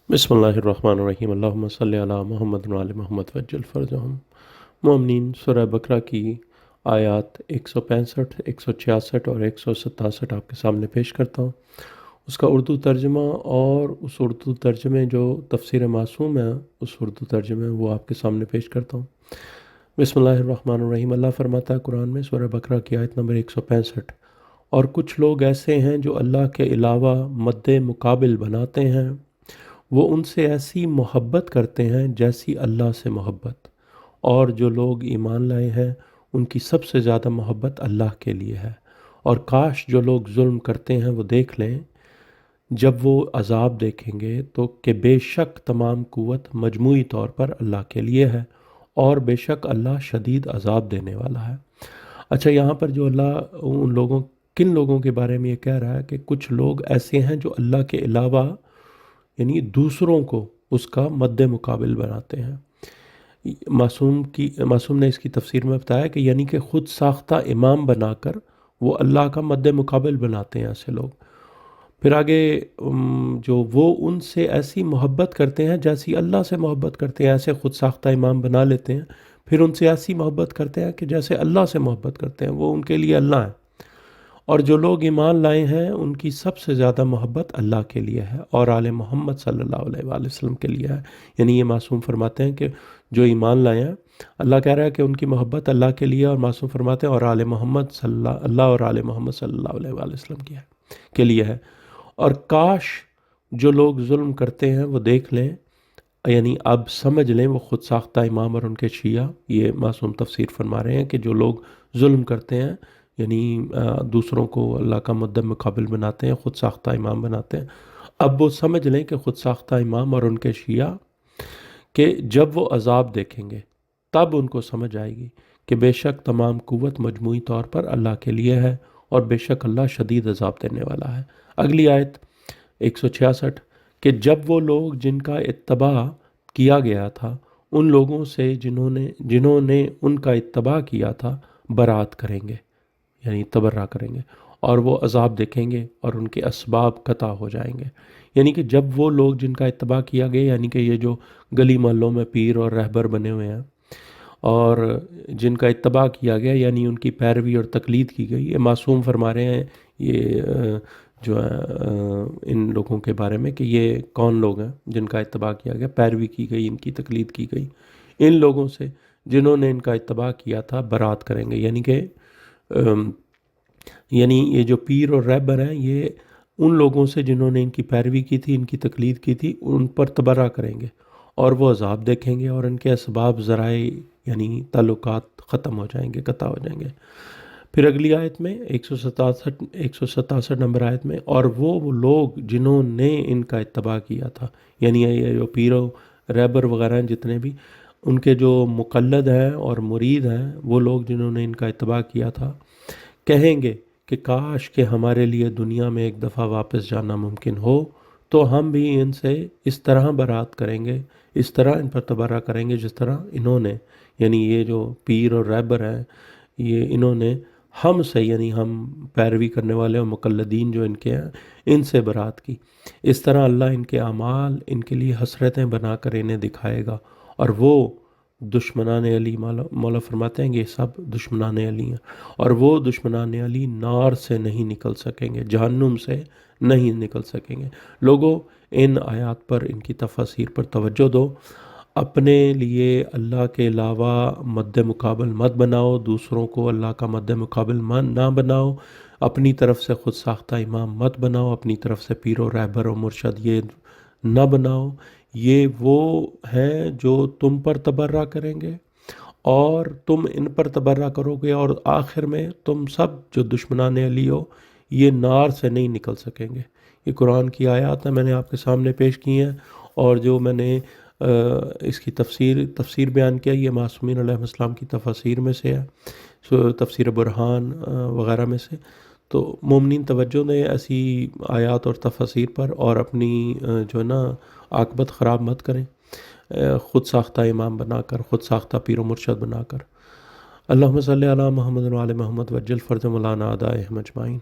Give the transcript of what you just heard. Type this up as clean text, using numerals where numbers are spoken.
बिस्मिल्लाहिर्रहमानिर्रहीम अल्लाहुम्मा सल्ली अला मुहम्मद व आले मोहम्मद वज्जल फ़रजहुम। मोमिनीन, सूरह बकरा की आयत 165, 166 और 167 आपके सामने पेश करता हूँ। उसका उर्दू तर्जमा और उस उर्दू तर्जमे जो तफसीर मासूम है उस उर्दू तर्जमे वो आपके सामने पेश करता हूँ। बिस्मिल्लाहिर्रहमानिर्रहीम। अल्लाह फरमाता है कुरान में सूरह बकरा की आयत नंबर 165, और कुछ लोग ऐसे हैं जो अल्लाह के अलावा मद्दे मुकाबिल बनाते हैं, वो उनसे ऐसी मोहब्बत करते हैं जैसी अल्लाह से मोहब्बत, और जो लोग ईमान लाए हैं उनकी सबसे ज़्यादा मोहब्बत अल्लाह के लिए है। और काश जो लोग जुल्म करते हैं वो देख लें जब वो अज़ाब देखेंगे तो कि बेशक तमाम कुव्वत मजमूई तौर पर अल्लाह के लिए है, और बेशक अल्लाह शदीद अज़ाब देने वाला है। अच्छा, यहाँ पर जो अल्लाह उन लोगों किन लोगों के बारे में ये कह रहा है कि कुछ लोग ऐसे हैं जो अल्लाह के अलावा यानी दूसरों को उसका मद्दे मुकाबिल बनाते हैं। मासूम ने इसकी तफसीर में बताया कि यानी कि ख़ुद साख्ता इमाम बनाकर वो अल्लाह का मद्दे मुकाबिल बनाते हैं ऐसे लोग। फिर आगे जो वो उनसे ऐसी मोहब्बत करते हैं जैसी अल्लाह से मोहब्बत करते हैं, ऐसे ख़ुद साख्ता इमाम बना लेते हैं। फिर उनसे ऐसी मोहब्बत करते हैं कि जैसे अल्लाह से मोहब्बत करते हैं, वो उनके लिए अल्लाह है। और जो लोग ईमान लाए हैं उनकी सबसे ज़्यादा मोहब्बत अल्लाह के लिए है और आले मोहम्मद सल्लल्लाहु अलैहि वसल्लम के लिए है। यानी ये मासूम फरमाते हैं कि जो ईमान लाए हैं, अल्लाह कह रहा है कि उनकी मोहब्बत अल्लाह के लिए, और मासूम फरमाते हैं और आले मोहम्मद अल्लाह और आले मोहम्मद सल्लल्लाहु अलैहि वसल्लम के लिए है। और काश जो लोग जुल्म करते हैं वो देख लें, यानी अब समझ लें वो ख़ुद साख्ता इमाम और उनके शिया, ये मासूम तफसीर फरमा रहे हैं कि जो लोग जुल्म करते हैं यानी दूसरों को अल्लाह का मुद्दा मुकाबिल बनाते हैं, ख़ुद साख्ता इमाम बनाते हैं, अब वो समझ लें कि ख़ुद साख्ता इमाम और उनके शिया कि जब वो अज़ाब देखेंगे तब उनको समझ आएगी कि बेशक तमाम कुव्वत मजमूई तौर पर अल्लाह के लिए है, और बेशक अल्लाह शदीद अज़ाब देने वाला है। अगली आयत 166 कि जब वो लोग जिनका इत्तबा किया गया था उन लोगों से जिन्होंने उनका इत्तबा किया था बरात करेंगे, यानी तबर्रा करेंगे, और वो अज़ाब देखेंगे और उनके असबाब कता हो जाएंगे। यानी कि जब वो लोग जिनका इत्तबा किया गया, यानी कि ये जो गली मोहल्लों में पीर और रहबर बने हुए हैं और जिनका इत्तबा किया गया यानी उनकी पैरवी और तकलीद की गई, ये मासूम फरमा रहे हैं ये जो है इन लोगों के बारे में कि ये कौन लोग हैं जिनका इत्तबा किया गया, पैरवी की गई, इनकी तकलीद की गई। इन लोगों से जिन्होंने इनका इत्तबा किया था बरात करेंगे, यानी ये जो पीर और रहबर हैं ये उन लोगों से जिन्होंने इनकी पैरवी की थी, इनकी तकलीद की थी, उन पर तबर्रा करेंगे और वो अज़ाब देखेंगे और इनके असबाब ज़राए यानी ताल्लुकात ख़त्म हो जाएंगे, कता हो जाएंगे। फिर अगली आयत में 167 नंबर आयत में, और वो लोग जिन्होंने इनका इत्तबा किया था, यानी ये जो पीरो रहबर वगैरह हैं जितने भी, उनके जो मुक़ल्लद हैं और मुरीद हैं, वो लोग जिन्होंने इनका इत्तबा किया था, कहेंगे कि काश कि हमारे लिए दुनिया में एक दफ़ा वापस जाना मुमकिन हो तो हम भी इनसे इस तरह बरात करेंगे, इस तरह इन पर तबर्रा करेंगे जिस तरह इन्होंने, यानी ये जो पीर और रहबर हैं, ये इन्होंने हमसे, यानी हम पैरवी करने वाले और मुक़ल्लदीन जो इनके हैं, इनसे बरात की। इस तरह अल्लाह इनके अमाल इनके लिए हसरतें बनाकर इन्हें दिखाएगा, और वो दुश्मनान अली, मौला फरमाते हैं कि ये सब दुश्मनान अली हैं, और वो दुश्मनान अली नार से नहीं निकल सकेंगे, जहन्नुम से नहीं निकल सकेंगे। लोगों, इन आयात पर, इनकी तफसीर पर तवज्जो दो। अपने लिए अल्लाह के अलावा मद्दे मुकाबिल मत बनाओ, दूसरों को अल्लाह का मद्दे मुकाबिल ना बनाओ, अपनी तरफ से ख़ुद साख्ता इमाम मत बनाओ, अपनी तरफ से पीरो रहबर और मुर्शद ये न बनाओ। ये वो हैं जो तुम पर तबर्रा करेंगे और तुम इन पर तबर्रा करोगे, और आखिर में तुम सब जो दुश्मनान अली हो ये नार से नहीं निकल सकेंगे। ये कुरान की आयत है, मैंने आपके सामने पेश की हैं, और जो मैंने इसकी तफसीर बयान किया ये मासूमीन अलैहिस्सलाम की तफसीर में से है, तफसीर बुरहान वग़ैरह में से। तो मोमिनीन तवज्जो दें ऐसी आयात और तफसीर पर, और अपनी जो है ना आकबत ख़राब मत करें ख़ुद साख्ता इमाम बनाकर, ख़ुद साख्ता पीर व मुर्शद बनाकर। अल्लाहुम्मा सल्ली अला मुहम्मद व आले मोहम्मद वज्जल फ़रज मौलाना अदाए अजमाइन।